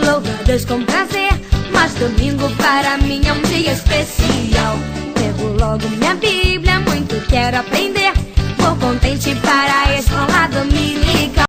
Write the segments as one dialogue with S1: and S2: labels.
S1: louvo a Deus com prazer, mas domingo para mim é um dia especial. Pego logo minha Bíblia, muito quero aprender. Vou contente para a escola dominical.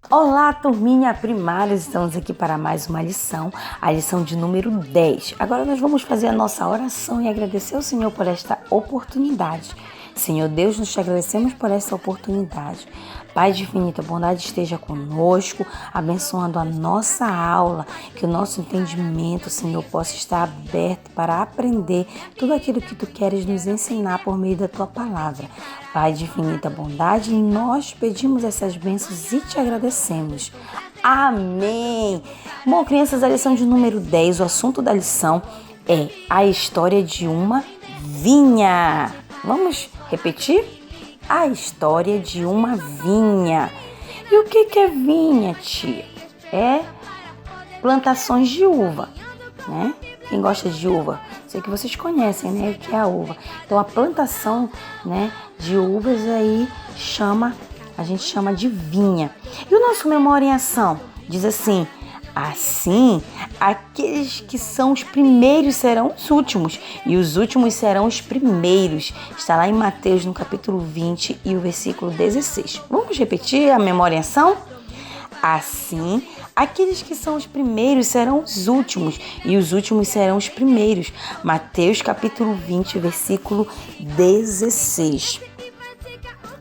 S2: Olá, turminha primária, estamos aqui para mais uma lição, a lição de número 10. Agora nós vamos fazer a nossa oração e agradecer ao Senhor por esta oportunidade. Senhor Deus, nós te agradecemos por esta oportunidade. Pai de infinita bondade, esteja conosco, abençoando a nossa aula, que o nosso entendimento, Senhor, possa estar aberto para aprender tudo aquilo que Tu queres nos ensinar por meio da Tua palavra. Pai de infinita bondade, nós pedimos essas bênçãos e te agradecemos. Amém! Bom, crianças, a lição de número 10, o assunto da lição é a história de uma vinha. Vamos repetir? A história de uma vinha. E o que é vinha, tia? É plantações de uva, né? Quem gosta de uva? Sei que vocês conhecem, né? O que é a uva. Então, a plantação, né, de uvas aí a gente chama de vinha. E o nosso Memória em Ação diz assim: assim, aqueles que são os primeiros serão os últimos, e os últimos serão os primeiros. Está lá em Mateus, no capítulo 20 e o versículo 16. Vamos repetir a memória em ação? Assim, aqueles que são os primeiros serão os últimos, e os últimos serão os primeiros. Mateus, capítulo 20, versículo 16.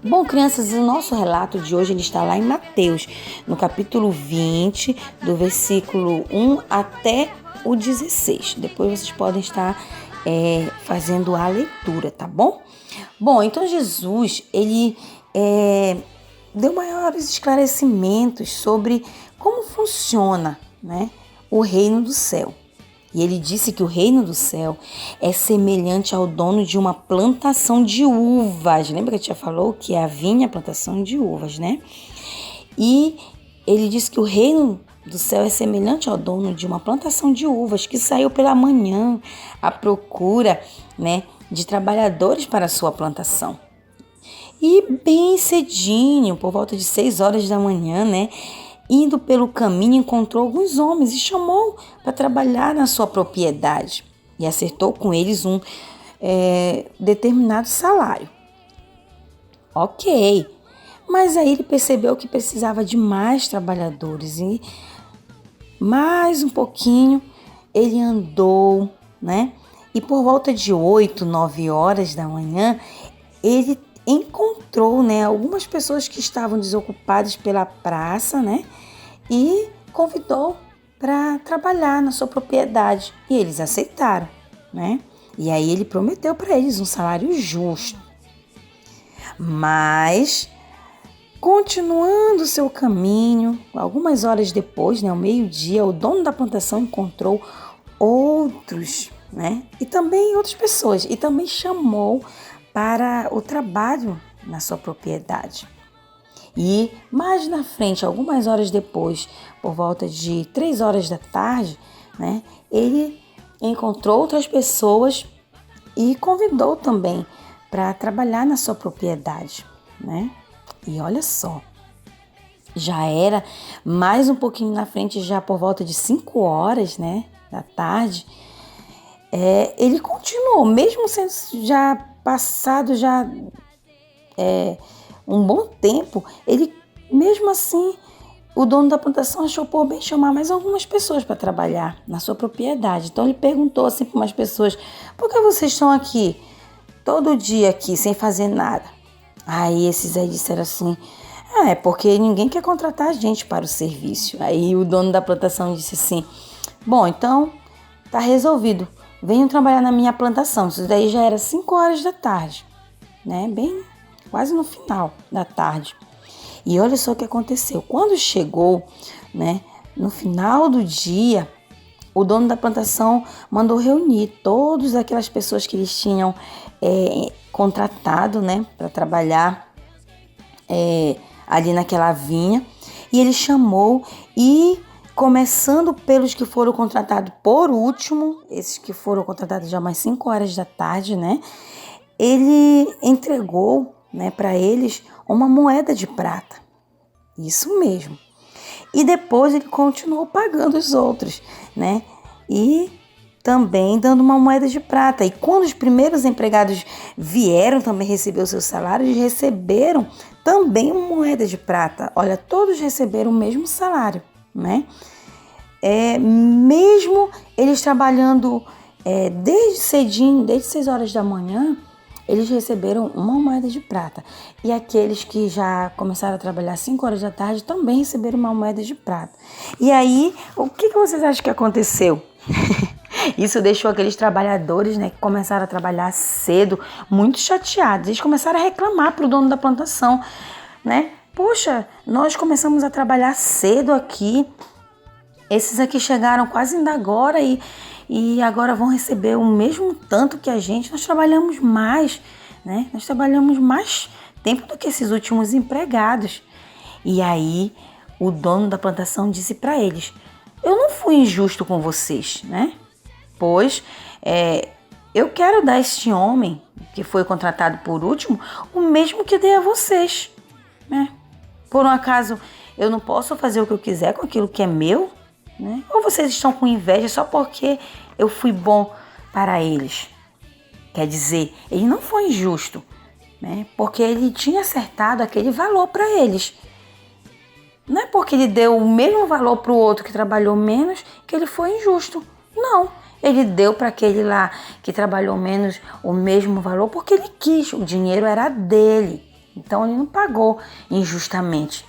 S2: Bom, crianças, o nosso relato de hoje ele está lá em Mateus, no capítulo 20, do versículo 1 até o 16. Depois vocês podem estar fazendo a leitura, tá bom? Bom, então Jesus, ele deu maiores esclarecimentos sobre como funciona, né, o reino do céu. E ele disse que o reino do céu é semelhante ao dono de uma plantação de uvas. Lembra que a tia falou que é a vinha, a plantação de uvas, né? E ele disse que o reino do céu é semelhante ao dono de uma plantação de uvas que saiu pela manhã à procura, né, de trabalhadores para a sua plantação. E bem cedinho, por volta de 6 horas da manhã, né, indo pelo caminho, encontrou alguns homens e chamou para trabalhar na sua propriedade. E acertou com eles um determinado salário. Ok, mas aí ele percebeu que precisava de mais trabalhadores. E mais um pouquinho ele andou, né? E por volta de 8, 9 horas da manhã, ele encontrou, né, algumas pessoas que estavam desocupadas pela praça, né, e convidou para trabalhar na sua propriedade. E eles aceitaram, né? E aí ele prometeu para eles um salário justo. Mas, continuando seu caminho, algumas horas depois, né, ao meio-dia, o dono da plantação encontrou outros, né, e também outras pessoas, e também chamou para o trabalho na sua propriedade. E mais na frente, algumas horas depois, por volta de 3 horas da tarde, né, ele encontrou outras pessoas e convidou também para trabalhar na sua propriedade, né? E olha só, já era mais um pouquinho na frente, já por volta de 5 horas, né, da tarde, ele continuou, mesmo sendo já passado um bom tempo, ele, mesmo assim, o dono da plantação achou por bem chamar mais algumas pessoas para trabalhar na sua propriedade. Então ele perguntou assim para umas pessoas: por que vocês estão aqui, todo dia aqui, sem fazer nada? Aí esses aí disseram assim: é porque ninguém quer contratar a gente para o serviço. Aí o dono da plantação disse assim: bom, então tá resolvido, venham trabalhar na minha plantação. Isso daí já era 5 horas da tarde, né? Bem, quase no final da tarde. E olha só o que aconteceu. Quando chegou, né, no final do dia, o dono da plantação mandou reunir todas aquelas pessoas que eles tinham contratado, né, para trabalhar ali naquela vinha. E ele chamou e, começando pelos que foram contratados por último, esses que foram contratados já mais 5 horas da tarde, né, ele entregou, né, para eles uma moeda de prata. Isso mesmo. E depois ele continuou pagando os outros, né? E também dando uma moeda de prata. E quando os primeiros empregados vieram também receber o seu salário, eles receberam também uma moeda de prata. Olha, todos receberam o mesmo salário, né? Mesmo eles trabalhando desde cedinho, desde 6 horas da manhã, eles receberam uma moeda de prata. E aqueles que já começaram a trabalhar às 5 horas da tarde também receberam uma moeda de prata. E aí, o que vocês acham que aconteceu? Isso deixou aqueles trabalhadores, né, que começaram a trabalhar cedo, muito chateados. Eles começaram a reclamar para o dono da plantação, né? Poxa, nós começamos a trabalhar cedo aqui. Esses aqui chegaram quase ainda agora e agora vão receber o mesmo tanto que a gente. Nós trabalhamos mais, né? Nós trabalhamos mais tempo do que esses últimos empregados. E aí o dono da plantação disse para eles: eu não fui injusto com vocês, né? Pois eu quero dar a este homem que foi contratado por último o mesmo que dei a vocês, né? Por um acaso eu não posso fazer o que eu quiser com aquilo que é meu, né? Ou vocês estão com inveja só porque eu fui bom para eles? Quer dizer, ele não foi injusto, né? Porque ele tinha acertado aquele valor para eles. Não é porque ele deu o mesmo valor para o outro que trabalhou menos que ele foi injusto. Não, ele deu para aquele lá que trabalhou menos o mesmo valor porque ele quis, o dinheiro era dele. Então ele não pagou injustamente.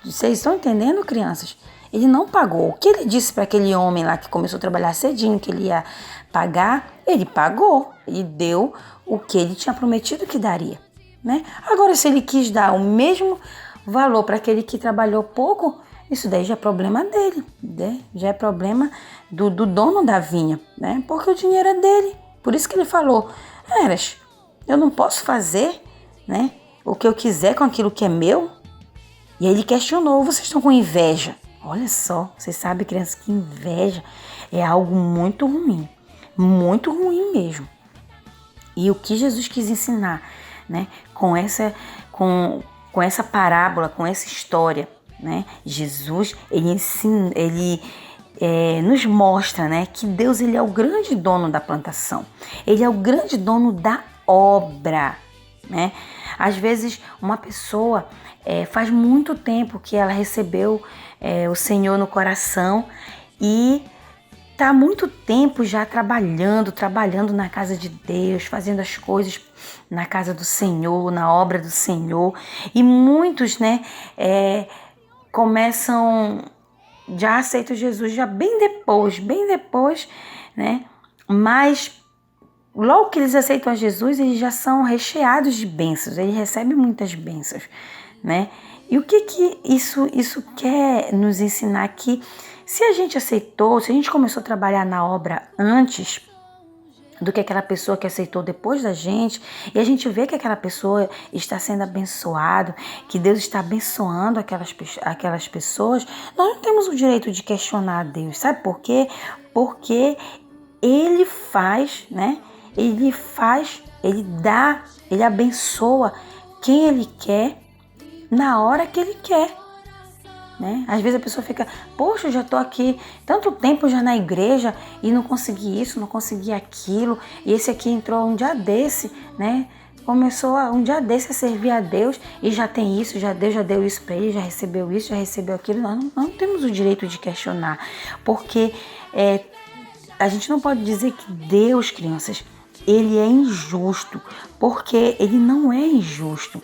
S2: Vocês estão entendendo, crianças? Ele não pagou. O que ele disse para aquele homem lá que começou a trabalhar cedinho, que ele ia pagar, ele pagou. Ele deu o que ele tinha prometido que daria, né? Agora, se ele quis dar o mesmo valor para aquele que trabalhou pouco, isso daí já é problema dele, né? Já é problema do dono da vinha, né? Porque o dinheiro é dele. Por isso que ele falou: Eras, eu não posso fazer, né, o que eu quiser com aquilo que é meu? E aí ele questionou: vocês estão com inveja? Olha só, vocês sabem, crianças, que inveja é algo muito ruim mesmo. E o que Jesus quis ensinar, né, com essa parábola, com essa história, né? Jesus, ele nos mostra, né, que Deus, ele é o grande dono da plantação. Ele é o grande dono da obra, né? Às vezes, uma pessoa faz muito tempo que ela recebeu o Senhor no coração e está há muito tempo já trabalhando na casa de Deus, fazendo as coisas na casa do Senhor, na obra do Senhor. E muitos, né, já aceitam Jesus já bem depois, né? Mas logo que eles aceitam a Jesus, eles já são recheados de bênçãos, eles recebem muitas bênçãos, né? E o que isso quer nos ensinar aqui? Se a gente começou a trabalhar na obra antes do que aquela pessoa que aceitou depois da gente, e a gente vê que aquela pessoa está sendo abençoada, que Deus está abençoando aquelas pessoas, nós não temos o direito de questionar a Deus. Sabe por quê? Porque Ele faz, né? Ele dá, Ele abençoa quem Ele quer, na hora que Ele quer, né? Às vezes a pessoa fica: poxa, eu já estou aqui tanto tempo já na igreja e não consegui isso, não consegui aquilo, e esse aqui entrou um dia desse, né? Começou um dia desse a servir a Deus e já tem isso, Deus já deu isso para ele, já recebeu isso, já recebeu aquilo. Nós não temos o direito de questionar, porque a gente não pode dizer que Deus, crianças, Ele é injusto, porque Ele não é injusto,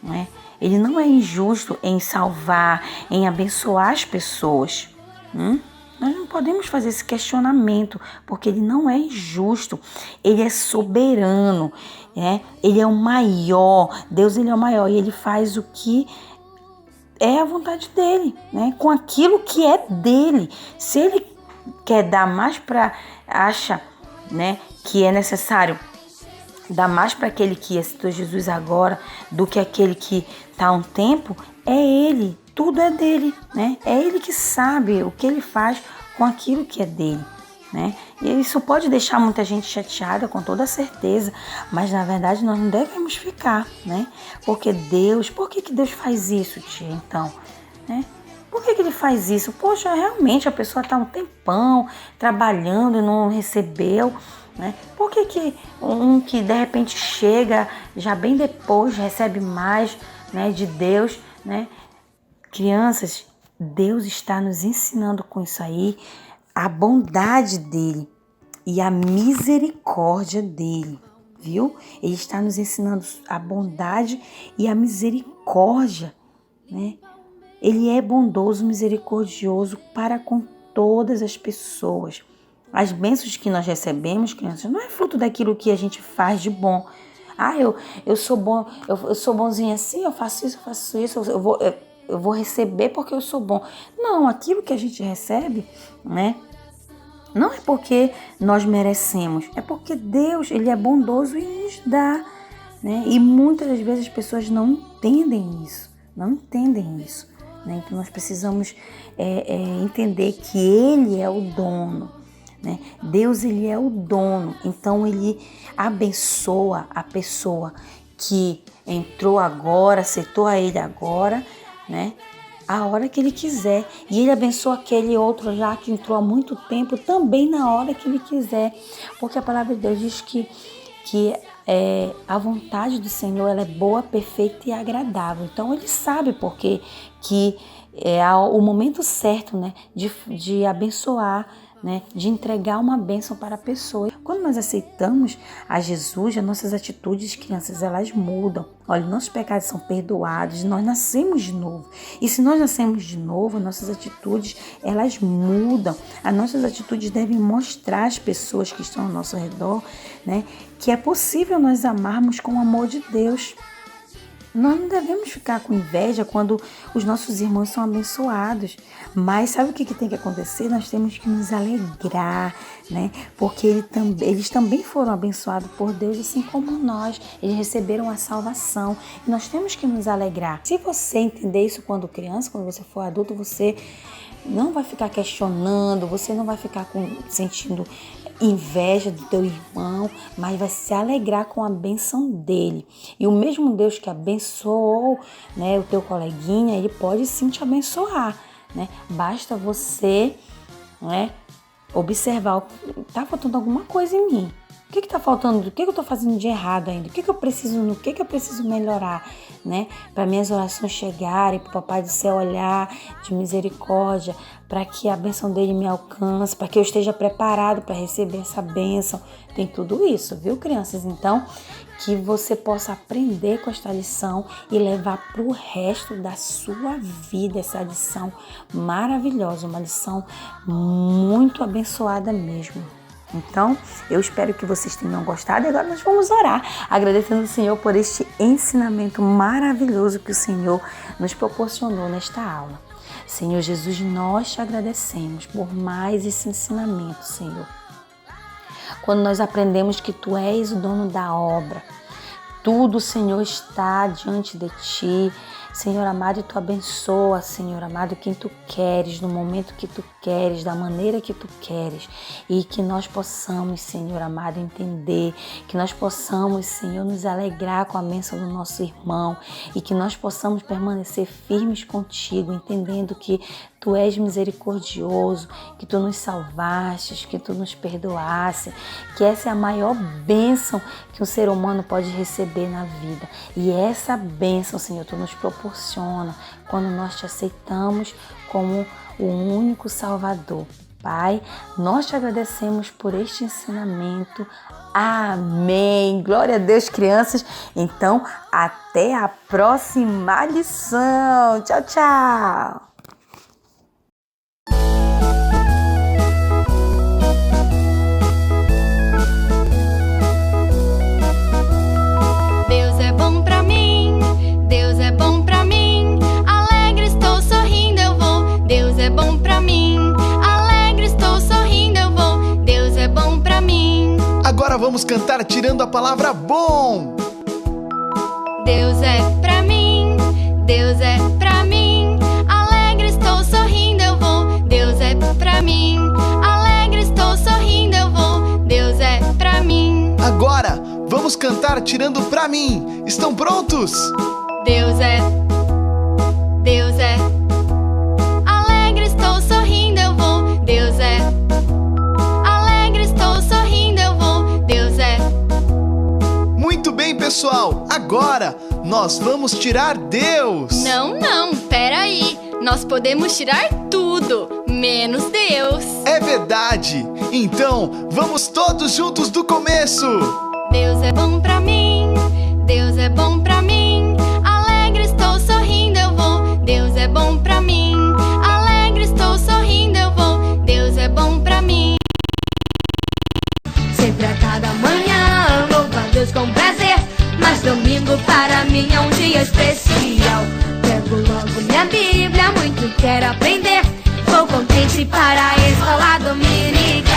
S2: né? Ele não é injusto em salvar, em abençoar as pessoas. Nós não podemos fazer esse questionamento, porque Ele não é injusto. Ele é soberano, né? Ele é o maior. Deus, Ele é o maior e Ele faz o que é a vontade dEle, né? Com aquilo que é dEle. Se Ele quer dar mais acha, né, que é necessário dar mais para aquele que aceitou Jesus agora do que aquele que está há um tempo, é Ele, tudo é dele, né? É Ele que sabe o que Ele faz com aquilo que é dele, né? E isso pode deixar muita gente chateada, com toda certeza, mas na verdade nós não devemos ficar, né? Porque por que Deus faz isso, tia, então, né? Por que ele faz isso? Poxa, realmente a pessoa está um tempão trabalhando e não recebeu, né? Por que um que de repente chega já bem depois recebe mais, né, de Deus, né? Crianças, Deus está nos ensinando com isso aí a bondade dele e a misericórdia dele, viu? Ele está nos ensinando a bondade e a misericórdia, né? Ele é bondoso, misericordioso para com todas as pessoas. As bênçãos que nós recebemos, crianças, não é fruto daquilo que a gente faz de bom. Ah, eu sou bom, eu sou bonzinho assim, eu faço isso, eu vou receber porque eu sou bom. Não, aquilo que a gente recebe, né? Não é porque nós merecemos, é porque Deus, ele é bondoso e nos dá, né? E muitas das vezes as pessoas não entendem isso, né? Então nós precisamos entender que ele é o dono, né? Deus, ele é o dono, então ele abençoa a pessoa que entrou agora, aceitou a ele agora, né? A hora que ele quiser. E ele abençoa aquele outro já que entrou há muito tempo também na hora que ele quiser. Porque a palavra de Deus diz que a vontade do Senhor, ela é boa, perfeita e agradável. Então ele sabe porque que é o momento certo, né, de abençoar, né, de entregar uma bênção para a pessoa. Quando nós aceitamos a Jesus, as nossas atitudes, crianças, elas mudam. Olha, nossos pecados são perdoados, nós nascemos de novo. E se nós nascemos de novo, nossas atitudes, elas mudam. As nossas atitudes devem mostrar às pessoas que estão ao nosso redor, né, que é possível nós amarmos com o amor de Deus. Nós não devemos ficar com inveja quando os nossos irmãos são abençoados. Mas sabe o que tem que acontecer? Nós temos que nos alegrar, né? Porque eles também foram abençoados por Deus, assim como nós. Eles receberam a salvação. E nós temos que nos alegrar. Se você entender isso quando criança, quando você for adulto, você não vai ficar questionando, você não vai ficar sentindo inveja do teu irmão, mas vai se alegrar com a bênção dele. E o mesmo Deus que abençoou, né, o teu coleguinha, ele pode sim te abençoar, né? Basta você, né, observar, tá faltando alguma coisa em mim. O que está faltando? O que eu estou fazendo de errado ainda? No que eu preciso melhorar, né? Para minhas orações chegarem, para o Papai do Céu olhar de misericórdia, para que a bênção dele me alcance, para que eu esteja preparado para receber essa bênção. Tem tudo isso, viu, crianças? Então, que você possa aprender com esta lição e levar para o resto da sua vida essa lição maravilhosa, uma lição muito abençoada mesmo. Então, eu espero que vocês tenham gostado e agora nós vamos orar, agradecendo ao Senhor por este ensinamento maravilhoso que o Senhor nos proporcionou nesta aula. Senhor Jesus, nós te agradecemos por mais esse ensinamento, Senhor. Quando nós aprendemos que Tu és o dono da obra, tudo, Senhor, está diante de Ti. Senhor amado, Tu abençoa, Senhor amado, quem Tu queres, no momento que Tu queres, da maneira que Tu queres. E que nós possamos, Senhor amado, entender, que nós possamos, Senhor, nos alegrar com a bênção do nosso irmão e que nós possamos permanecer firmes contigo, entendendo que Tu és misericordioso, que Tu nos salvaste, que Tu nos perdoaste, que essa é a maior bênção que um ser humano pode receber na vida. E essa bênção, Senhor, Tu nos proporciona quando nós Te aceitamos como o único Salvador. Pai, nós Te agradecemos por este ensinamento. Amém. Glória a Deus, crianças. Então, até a próxima lição. Tchau, tchau.
S3: Agora vamos cantar tirando a palavra bom.
S1: Deus é pra mim, Deus é pra mim. Alegre estou sorrindo, eu vou. Deus é pra mim. Alegre estou sorrindo, eu vou. Deus é pra mim.
S3: Agora vamos cantar tirando pra mim. Estão prontos?
S1: Deus é.
S3: Agora, nós vamos tirar Deus.
S4: Não, peraí. Nós podemos tirar tudo, menos Deus.
S3: É verdade. Então, vamos todos juntos do começo.
S4: Deus é bom pra mim, Deus é bom pra mim. Alegre estou, sorrindo eu vou. Deus é bom pra mim. Alegre estou, sorrindo eu vou. Deus é bom pra mim.
S1: Sempre a cada manhã louvo a Deus com prazer, mas domingo para mim é um dia especial. Pego logo minha Bíblia, muito quero aprender. Vou contente para a escola dominical.